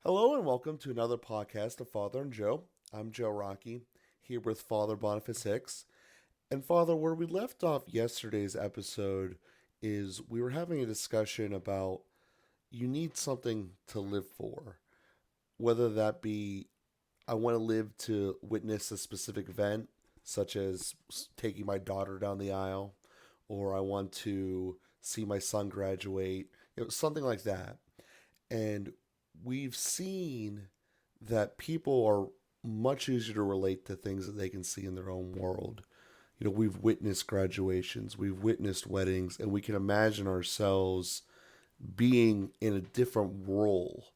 Hello and welcome to another podcast of Father and Joe. I'm Joe Rocky, here with Father Boniface Hicks. And Father, where we left off yesterday's episode is we were having a discussion about you need something to live for. Whether that be I want to live to witness a specific event, such as taking my daughter down the aisle, or I want to see my son graduate, something like that. And we've seen that people are much easier to relate to things that they can see in their own world. We've witnessed graduations, we've witnessed weddings, and we can imagine ourselves being in a different role.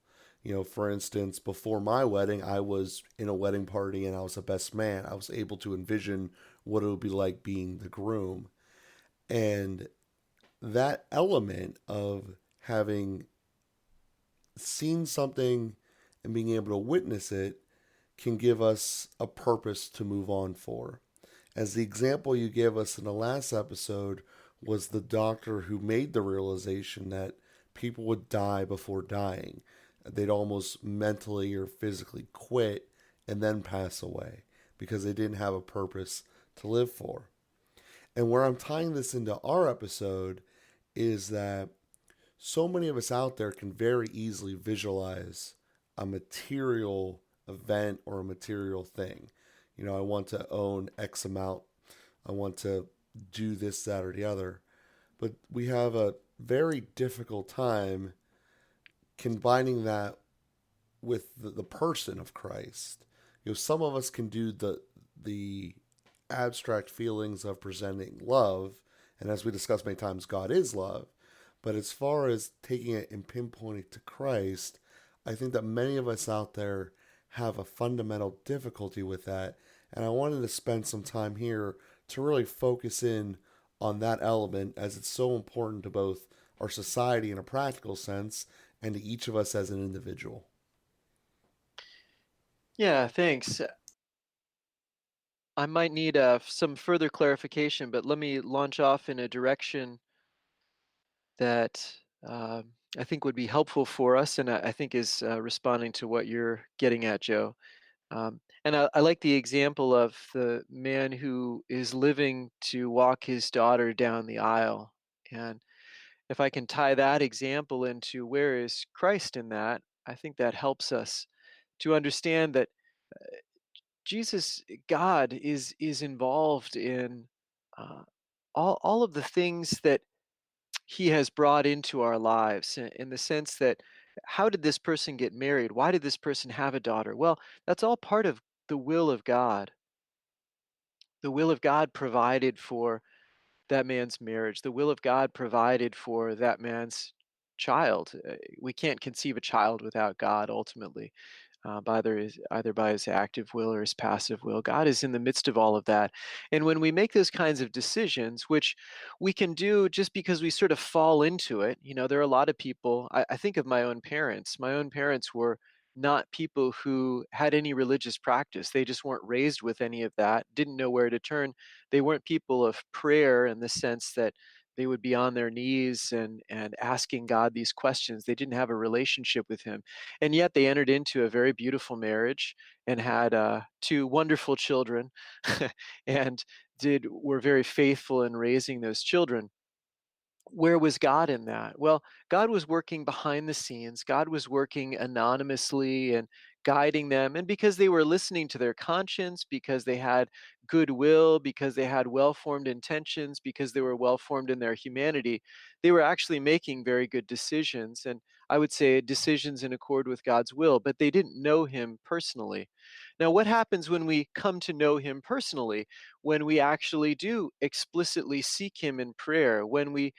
For instance, before my wedding, I was in a wedding party and I was a best man. I was able to envision what it would be like being the groom. And that element of having seen something and being able to witness it can give us a purpose to move on for. As the example you gave us in the last episode was the doctor who made the realization that people would die before dying. They'd almost mentally or physically quit and then pass away because they didn't have a purpose to live for. And where I'm tying this into our episode is that so many of us out there can very easily visualize a material event or a material thing. I want to own X amount. I want to do this, that, or the other. But we have a very difficult time combining that with the person of Christ. Some of us can do the abstract feelings of presenting love, and as we discussed many times, God is love. But as far as taking it and pinpointing it to Christ, I think that many of us out there have a fundamental difficulty with that. And I wanted to spend some time here to really focus in on that element as it's so important to both our society in a practical sense and to each of us as an individual. Yeah, thanks. I might need some further clarification, but let me launch off in a direction that I think would be helpful for us, and I think is responding to what you're getting at, Joe. And I like the example of the man who is living to walk his daughter down the aisle. And if I can tie that example into where is Christ in that, I think that helps us to understand that Jesus, God is involved in uh, all of the things that He has brought into our lives, in the sense that how did this person get married? Why did this person have a daughter? Well, that's all part of the will of God. The will of God provided for that man's marriage. The will of God provided for that man's child. We can't conceive a child without God ultimately, either by his active will or his passive will. God is in the midst of all of that. And when we make those kinds of decisions, which we can do just because we sort of fall into it, there are a lot of people. I think of my own parents. My own parents were not people who had any religious practice. They just weren't raised with any of that, didn't know where to turn. They weren't people of prayer in the sense that they would be on their knees and asking God these questions. They didn't have a relationship with Him, and yet they entered into a very beautiful marriage and had two wonderful children, and did were very faithful in raising those children. Where was God in that? Well, God was working behind the scenes. God was working anonymously and guiding them. And because they were listening to their conscience, because they had goodwill, because they had well formed intentions, because they were well formed in their humanity, they were actually making very good decisions. And I would say decisions in accord with God's will, but they didn't know Him personally. Now, what happens when we come to know Him personally? When we actually do explicitly seek Him in prayer, when we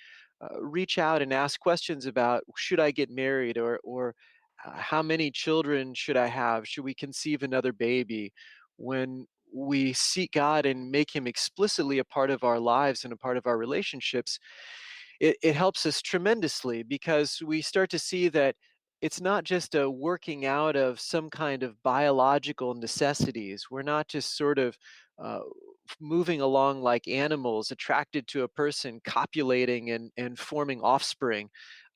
reach out and ask questions about should I get married, or how many children should I have? Should we conceive another baby? When we seek God and make Him explicitly a part of our lives and a part of our relationships, it helps us tremendously because we start to see that it's not just a working out of some kind of biological necessities. We're not just sort of uh, moving along like animals attracted to a person, copulating and forming offspring.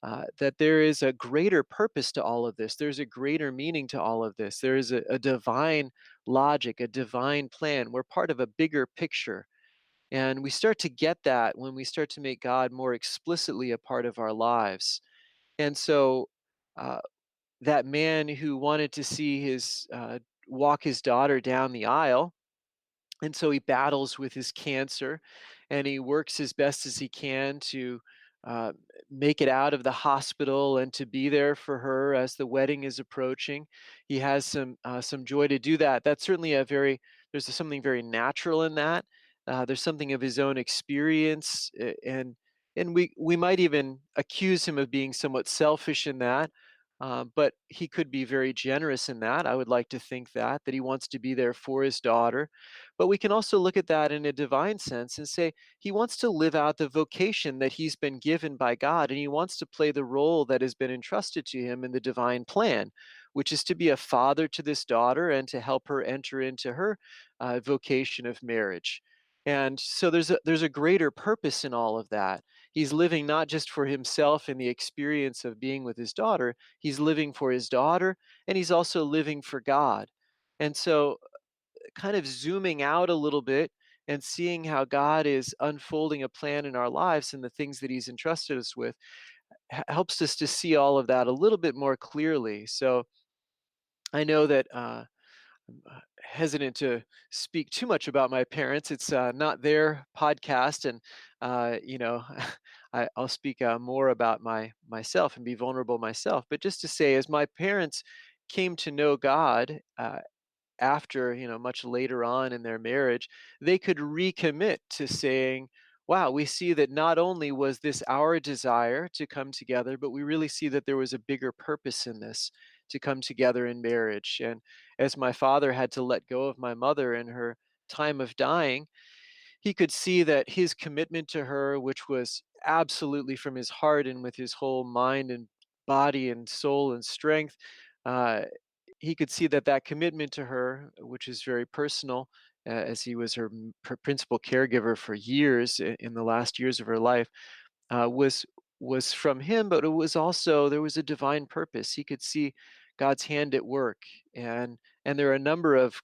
that there is a greater purpose to all of this. There's a greater meaning to all of this. There is a divine logic, a divine plan. We're part of a bigger picture. And we start to get that when we start to make God more explicitly a part of our lives. And so, uh, that man who wanted to see his walk his daughter down the aisle, and so he battles with his cancer, and he works as best as he can to uh, make it out of the hospital and to be there for her as the wedding is approaching. He has some joy to do that. That's certainly a very there's something very natural in that. There's something of his own experience, and we might even accuse him of being somewhat selfish in that. But he could be very generous in that. I would like to think that he wants to be there for his daughter, but we can also look at that in a divine sense and say he wants to live out the vocation that he's been given by God, and he wants to play the role that has been entrusted to him in the divine plan, which is to be a father to this daughter and to help her enter into her vocation of marriage. And so there's a greater purpose in all of that. He's living not just for himself in the experience of being with his daughter, he's living for his daughter, and he's also living for God. And so kind of zooming out a little bit and seeing how God is unfolding a plan in our lives and the things that He's entrusted us with helps us to see all of that a little bit more clearly. So I know that I'm hesitant to speak too much about my parents. It's not their podcast, and I'll speak more about myself and be vulnerable myself. But just to say, as my parents came to know God, after, much later on in their marriage, they could recommit to saying, wow, we see that not only was this our desire to come together, but we really see that there was a bigger purpose in this to come together in marriage. And as my father had to let go of my mother in her time of dying, he could see that his commitment to her, which was absolutely from his heart and with his whole mind and body and soul and strength, uh, he could see that that commitment to her, which is very personal, as he was her principal caregiver for years in the last years of her life, was from him, but it was also there was a divine purpose. He could see God's hand at work, and there are a number of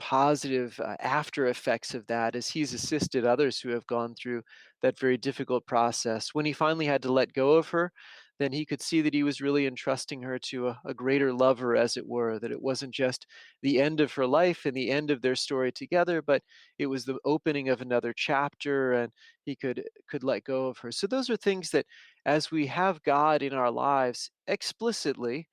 positive after effects of that as he's assisted others who have gone through that very difficult process. When he finally had to let go of her, then he could see that he was really entrusting her to a greater lover, as it were, that it wasn't just the end of her life and the end of their story together, but it was the opening of another chapter, and he could let go of her. So those are things that, as we have God in our lives explicitly,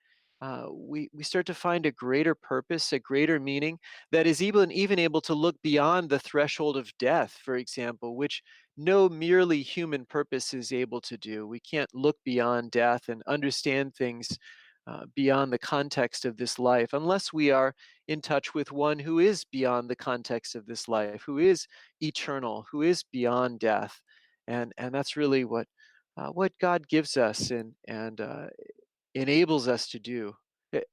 we start to find a greater purpose, a greater meaning that is even able to look beyond the threshold of death, for example, which no merely human purpose is able to do. We can't look beyond death and understand things beyond the context of this life unless we are in touch with one who is beyond the context of this life, who is eternal, who is beyond death, and that's really what God gives us and enables us to do.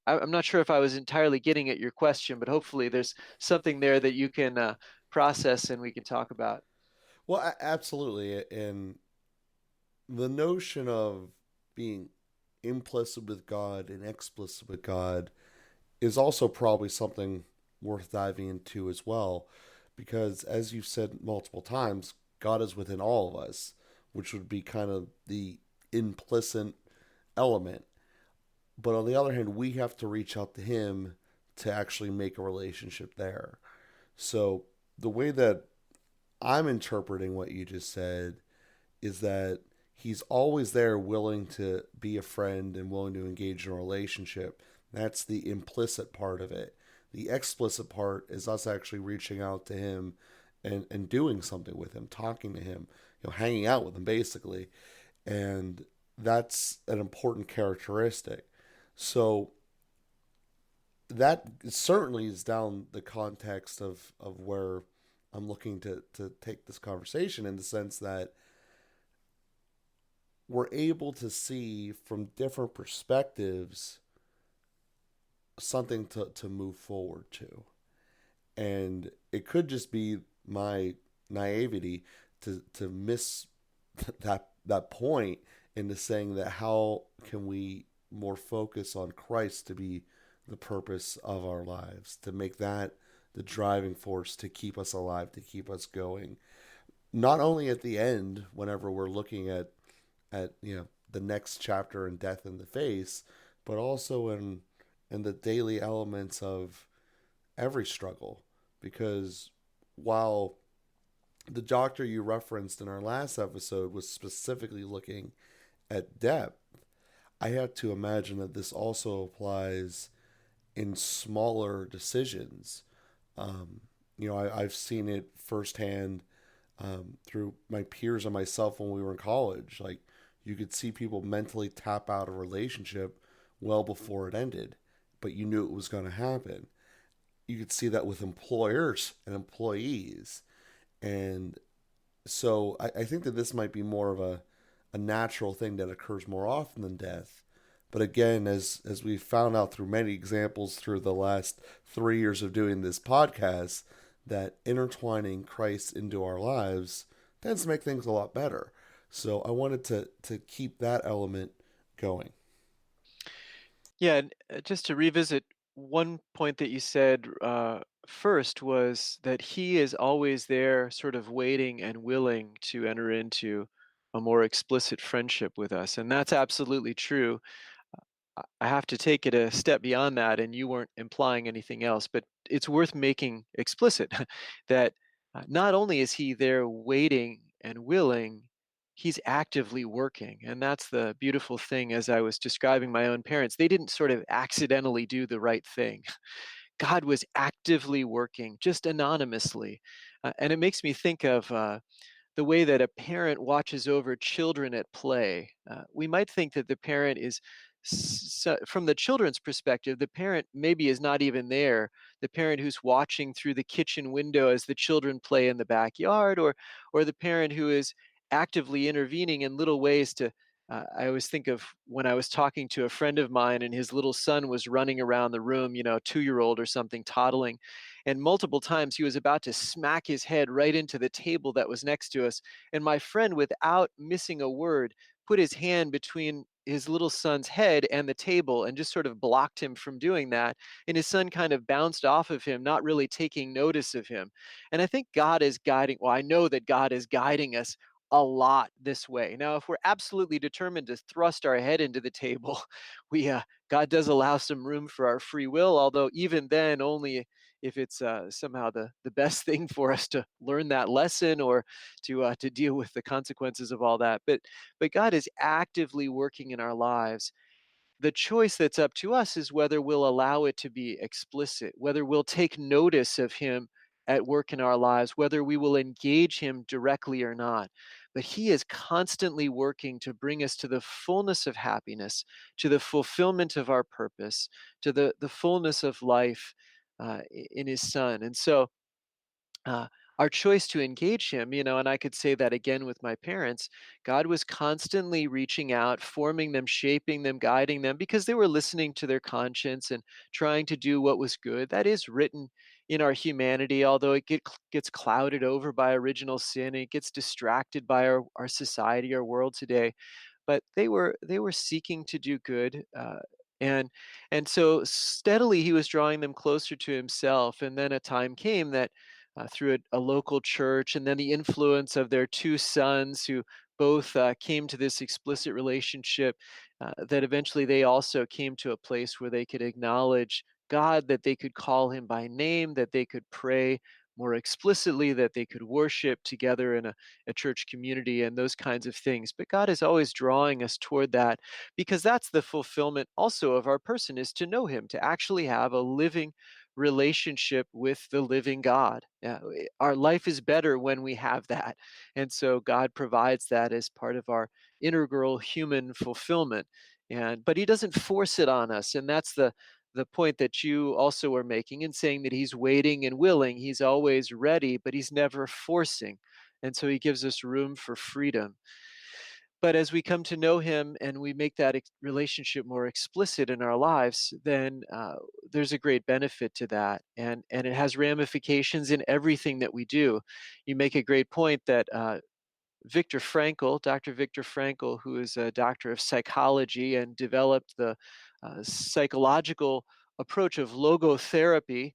I'm not sure if I was entirely getting at your question, but hopefully there's something there that you can process and we can talk about. Well, absolutely. And the notion of being implicit with God and explicit with God is also probably something worth diving into as well. Because as you've said multiple times, God is within all of us, which would be kind of the implicit element. But on the other hand, we have to reach out to Him to actually make a relationship there. So the way that I'm interpreting what you just said is that He's always there willing to be a friend and willing to engage in a relationship. That's the implicit part of it. The explicit part is us actually reaching out to Him and doing something with Him, talking to Him, hanging out with Him basically. And that's an important characteristic. So that certainly is down the context of where I'm looking to take this conversation, in the sense that we're able to see from different perspectives something to move forward to. And it could just be my naivety to miss that point into saying that how can we more focus on Christ to be the purpose of our lives, to make that the driving force to keep us alive, to keep us going. Not only at the end, whenever we're looking at the next chapter and death in the face, but also in the daily elements of every struggle. Because while the doctor you referenced in our last episode was specifically looking at depth, I have to imagine that this also applies in smaller decisions. Um, I've seen it firsthand through my peers and myself when we were in college. Like, you could see people mentally tap out a relationship well before it ended, but you knew it was going to happen. You could see that with employers and employees. And so I think that this might be more of a natural thing that occurs more often than death. But again, as we've found out through many examples through the last 3 years of doing this podcast, that intertwining Christ into our lives tends to make things a lot better. So I wanted to keep that element going. Yeah, and just to revisit one point that you said first was that he is always there, sort of waiting and willing to enter into a more explicit friendship with us. And that's absolutely true. I have to take it a step beyond that, and you weren't implying anything else, but it's worth making explicit that not only is he there waiting and willing, he's actively working. And that's the beautiful thing. As I was describing my own parents, they didn't sort of accidentally do the right thing. God was actively working, just anonymously. And it makes me think of the way that a parent watches over children at play. We might think that the parent is, from the children's perspective, the parent maybe is not even there. The parent who's watching through the kitchen window as the children play in the backyard, or the parent who is actively intervening in little ways to. I always think of when I was talking to a friend of mine and his little son was running around the room, 2-year-old or something, toddling, and multiple times he was about to smack his head right into the table that was next to us. And my friend, without missing a word, put his hand between his little son's head and the table and just sort of blocked him from doing that. And his son kind of bounced off of him, not really taking notice of him. And I think God is guiding, well, I know that God is guiding us a lot this way. Now, if we're absolutely determined to thrust our head into the table, we God does allow some room for our free will, although even then only if it's somehow the best thing for us to learn that lesson or to deal with the consequences of all that. But God is actively working in our lives. The choice that's up to us is whether we'll allow it to be explicit, whether we'll take notice of Him at work in our lives, whether we will engage Him directly or not. But He is constantly working to bring us to the fullness of happiness, to the fulfillment of our purpose, to the fullness of life in His Son. And so, uh, our choice to engage him, and I could say that again with my parents. God was constantly reaching out, forming them, shaping them, guiding them because they were listening to their conscience and trying to do what was good. That is written in our humanity, although gets clouded over by original sin. It gets distracted by our society, our world today, but they were seeking to do good, and so steadily he was drawing them closer to himself. And then a time came that through a local church, and then the influence of their two sons who both came to this explicit relationship, that eventually they also came to a place where they could acknowledge God, that they could call him by name, that they could pray more explicitly, that they could worship together in a church community and those kinds of things. But God is always drawing us toward that because that's the fulfillment also of our person, is to know him, to actually have a living relationship with the living God. Our life is better when we have that. And so God provides that as part of our integral human fulfillment. And but he doesn't force it on us. And that's the point that you also were making in saying that he's waiting and willing. He's always ready, but he's never forcing. And so he gives us room for freedom. But as we come to know him and we make that relationship more explicit in our lives, then there's a great benefit to that, and it has ramifications in everything that we do. You make a great point that Viktor Frankl, Dr. Viktor Frankl, who is a doctor of psychology and developed the psychological approach of logotherapy,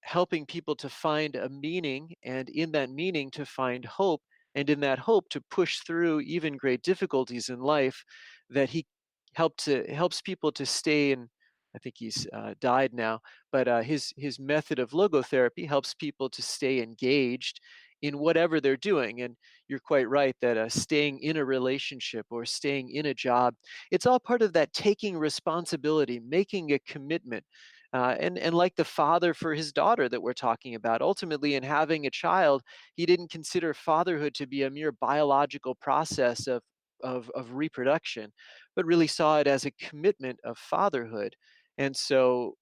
helping people to find a meaning, and in that meaning to find hope, and in that hope to push through even great difficulties in life. That he helps people to stay in. I think he's died now, but his method of logotherapy helps people to stay engaged in whatever they're doing. And you're quite right that staying in a relationship or staying in a job, it's all part of that taking responsibility, making a commitment, and like the father for his daughter that we're talking about, ultimately in having a child, he didn't consider fatherhood to be a mere biological process of reproduction, but really saw it as a commitment of fatherhood. And so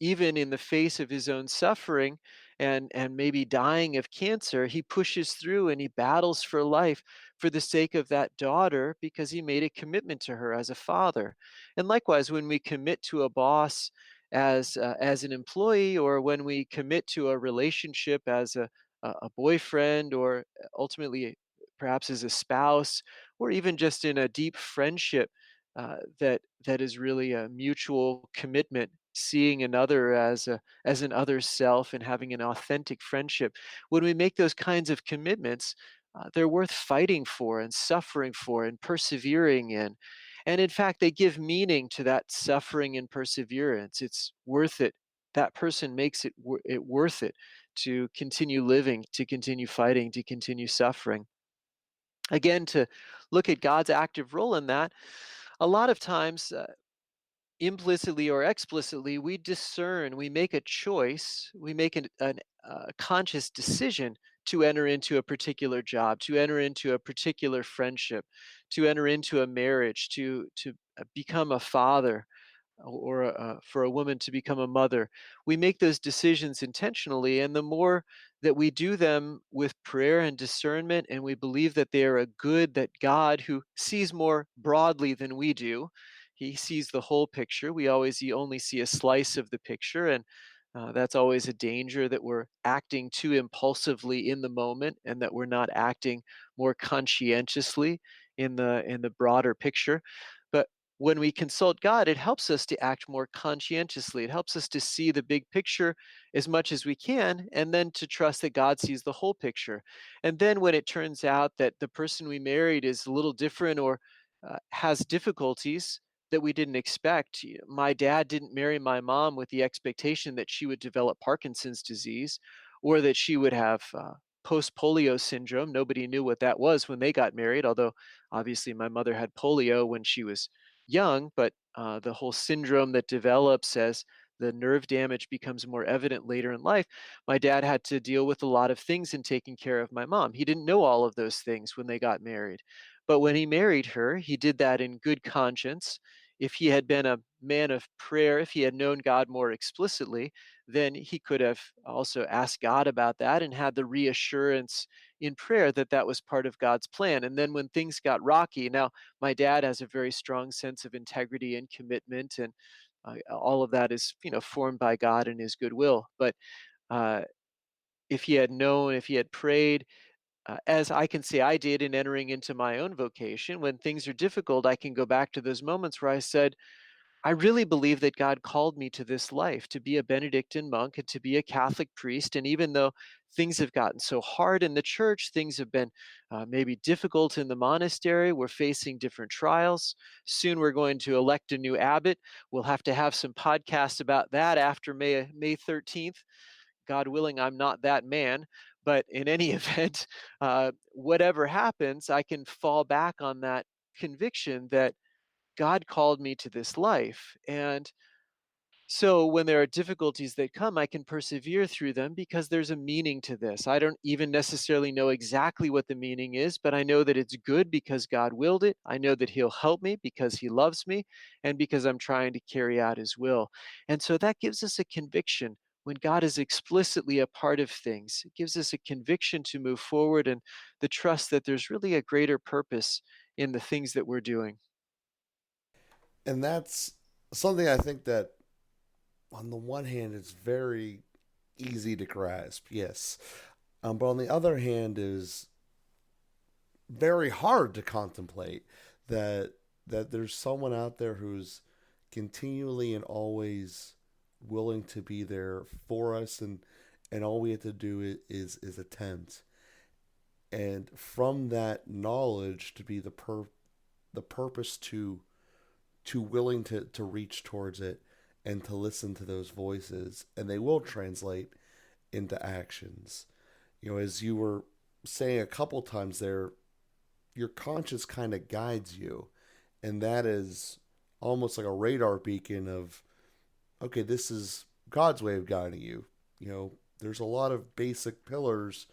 even in the face of his own suffering and maybe dying of cancer, he pushes through and he battles for life for the sake of that daughter because he made a commitment to her as a father. And likewise, when we commit to a boss as an employee, or when we commit to a relationship as a boyfriend, or ultimately perhaps as a spouse, or even just in a deep friendship, that is really a mutual commitment, seeing another as an other self and having an authentic friendship. When we make those kinds of commitments, they're worth fighting for and suffering for and persevering in. And in fact, they give meaning to that suffering and perseverance. It's worth it. That person makes it worth it to continue living, to continue fighting, to continue suffering. Again, to look at God's active role in that, a lot of times, implicitly or explicitly, we discern, we make a choice, we make a conscious decision to enter into a particular job, to enter into a particular friendship, to enter into a marriage, to become a father, or for a woman to become a mother. We make those decisions intentionally, and the more that we do them with prayer and discernment, and we believe that they are a good, that God, who sees more broadly than we do, he sees the whole picture. We always only see a slice of the picture, and that's always a danger, that we're acting too impulsively in the moment, and that we're not acting more conscientiously in the broader picture. But when we consult God, it helps us to act more conscientiously. It helps us to see the big picture as much as we can, and then to trust that God sees the whole picture. And then when it turns out that the person we married is a little different, or has difficulties that we didn't expect. My dad didn't marry my mom with the expectation that she would develop Parkinson's disease, or that she would have post polio syndrome. Nobody knew what that was when they got married, although obviously my mother had polio when she was young. But the whole syndrome that develops as the nerve damage becomes more evident later in life, my dad had to deal with a lot of things in taking care of my mom. He didn't know all of those things when they got married. But when he married her, he did that in good conscience. If he had been a man of prayer, if he had known God more explicitly, then he could have also asked God about that and had the reassurance in prayer that that was part of God's plan. And then when things got rocky, now my dad has a very strong sense of integrity and commitment, and all of that is, formed by God and His goodwill. But uh, if he had known, if he had prayed, as I can say I did in entering into my own vocation, when things are difficult, I can go back to those moments where I said, I really believe that God called me to this life, to be a Benedictine monk and to be a Catholic priest. And even though things have gotten so hard in the church, things have been maybe difficult in the monastery, we're facing different trials. Soon we're going to elect a new abbot. We'll have to have some podcasts about that after May 13th. God willing, I'm not that man. But in any event, whatever happens, I can fall back on that conviction that God called me to this life. And so when there are difficulties that come, I can persevere through them because there's a meaning to this. I don't even necessarily know exactly what the meaning is, but I know that it's good because God willed it. I know that He'll help me because He loves me and because I'm trying to carry out His will. And so that gives us a conviction. When God is explicitly a part of things, it gives us a conviction to move forward, and the trust that there's really a greater purpose in the things that we're doing. And that's something I think that, on the one hand, it's very easy to grasp, yes. But on the other hand, is very hard to contemplate that there's someone out there who's continually and always willing to be there for us, and all we have to do is attempt. And from that knowledge to be the purpose to willing to reach towards it and to listen to those voices, and they will translate into actions. As you were saying a couple times there, your conscience kind of guides you, and that is almost like a radar beacon of, okay, this is God's way of guiding you. There's a lot of basic pillars,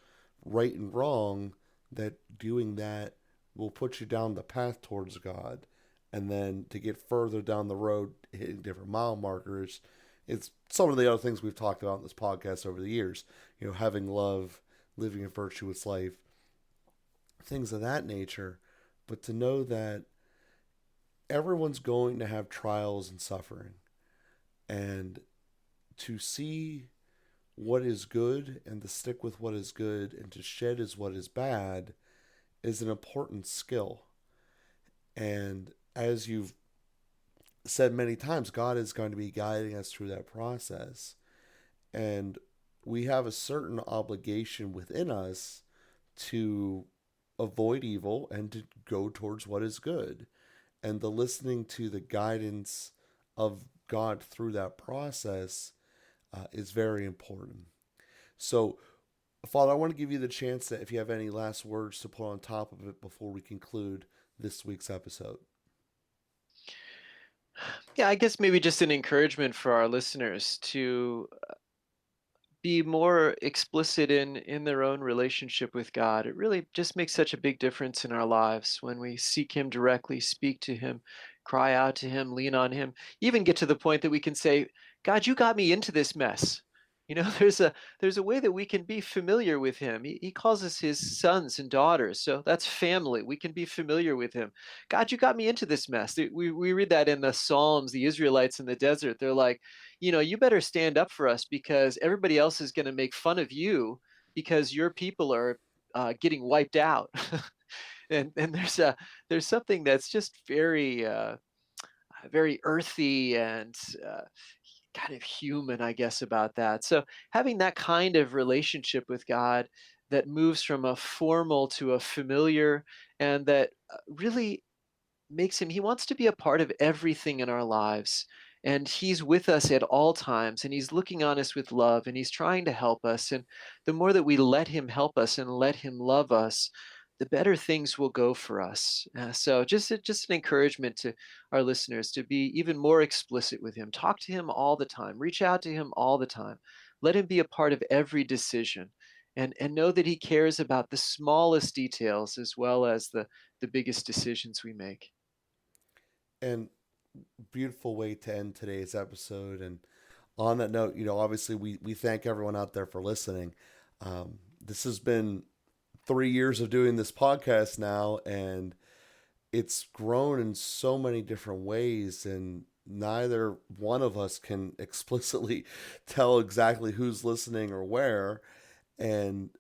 right and wrong, that doing that will put you down the path towards God. And then to get further down the road, hitting different mile markers, it's some of the other things we've talked about in this podcast over the years. Having love, living a virtuous life, things of that nature. But to know that everyone's going to have trials and suffering, and to see what is good and to stick with what is good and to shed is what is bad is an important skill. And as you've said many times, God is going to be guiding us through that process. And we have a certain obligation within us to avoid evil and to go towards what is good. And the listening to the guidance of God through that process is very important. So, Father, I want to give you the chance that if you have any last words to put on top of it before we conclude this week's episode. Yeah, I guess maybe just an encouragement for our listeners to be more explicit in their own relationship with God. It really just makes such a big difference in our lives when we seek him directly, speak to him, cry out to him, lean on him, even get to the point that we can say, God, you got me into this mess. There's a way that we can be familiar with him. He calls us his sons and daughters. So that's family. We can be familiar with him. God, you got me into this mess. We read that in the Psalms, the Israelites in the desert. They're like, you better stand up for us because everybody else is going to make fun of you because your people are getting wiped out. And there's something that's just very earthy and kind of human, I guess, about that. So having that kind of relationship with God that moves from a formal to a familiar, and that really he wants to be a part of everything in our lives. And he's with us at all times, and he's looking on us with love, and he's trying to help us. And the more that we let him help us and let him love us, the better things will go for us. So just an encouragement to our listeners to be even more explicit with him. Talk to him all the time. Reach out to him all the time. Let him be a part of every decision. And know that he cares about the smallest details as well as the biggest decisions we make. And beautiful way to end today's episode. And on that note, obviously we thank everyone out there for listening. This has been 3 years of doing this podcast now, and it's grown in so many different ways, and neither one of us can explicitly tell exactly who's listening or where. And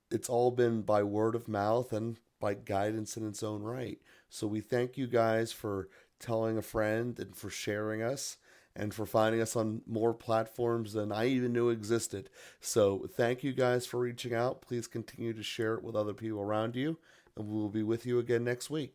it's all been by word of mouth and by guidance in its own right. So we thank you guys for telling a friend and for sharing us and for finding us on more platforms than I even knew existed. So thank you guys for reaching out. Please continue to share it with other people around you, and we will be with you again next week.